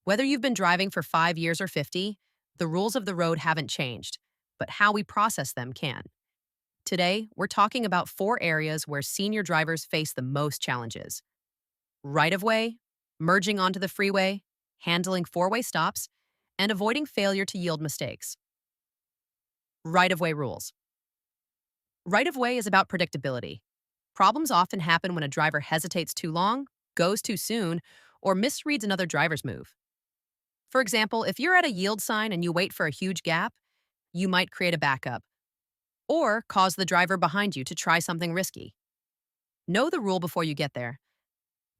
Whether you've been driving for 5 years or 50, the rules of the road haven't changed, but how we process them can. Today, we're talking about four areas where senior drivers face the most challenges: right of way, merging onto the freeway, handling four-way stops, and avoiding failure to yield mistakes. Right of way rules. Right of way is about predictability. Problems often happen when a driver hesitates too long, goes too soon, or misreads another driver's move. For example, if you're at a yield sign and you wait for a huge gap, you might create a backup or cause the driver behind you to try something risky. Know the rule before you get there.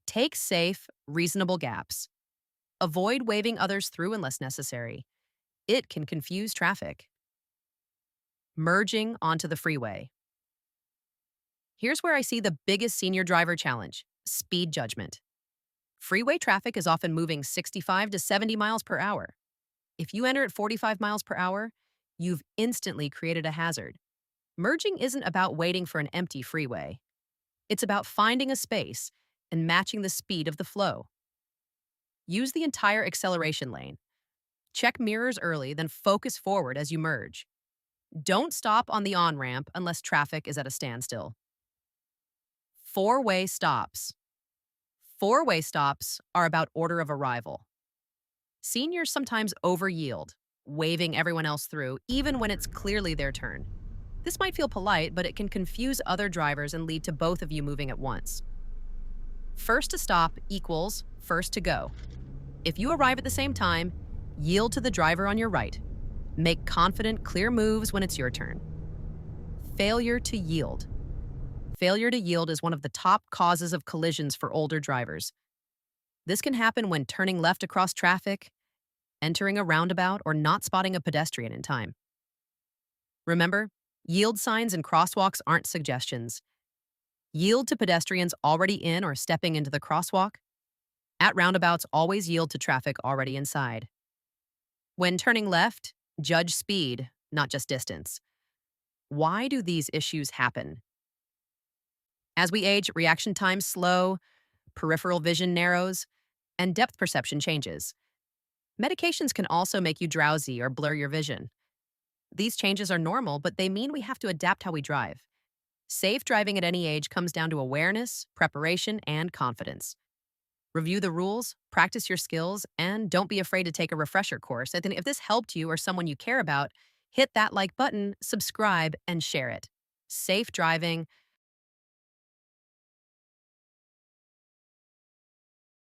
Take safe, reasonable gaps. Avoid waving others through unless necessary. It can confuse traffic. Merging onto the freeway. Here's where I see the biggest senior driver challenge: speed judgment. Freeway traffic is often moving 65 to 70 miles per hour. If you enter at 45 miles per hour, you've instantly created a hazard. Merging isn't about waiting for an empty freeway. It's about finding a space and matching the speed of the flow. Use the entire acceleration lane. Check mirrors early, then focus forward as you merge. Don't stop on the on-ramp unless traffic is at a standstill. Four-way stops. Four-way stops are about order of arrival. Seniors sometimes overyield, waving everyone else through, even when it's clearly their turn. This might feel polite, but it can confuse other drivers and lead to both of you moving at once. First to stop equals first to go. If you arrive at the same time, yield to the driver on your right. Make confident, clear moves when it's your turn. Failure to yield. Failure to yield is one of the top causes of collisions for older drivers. This can happen when turning left across traffic, entering a roundabout, or not spotting a pedestrian in time. Remember, yield signs and crosswalks aren't suggestions. Yield to pedestrians already in or stepping into the crosswalk. At roundabouts, always yield to traffic already inside. When turning left, judge speed, not just distance. Why do these issues happen? As we age, reaction times slow, peripheral vision narrows, and depth perception changes. Medications can also make you drowsy or blur your vision. These changes are normal, but they mean we have to adapt how we drive. Safe driving at any age comes down to awareness, preparation, and confidence. Review the rules, practice your skills, and don't be afraid to take a refresher course. I think if this helped you or someone you care about, hit that like button, subscribe, and share it. Safe driving,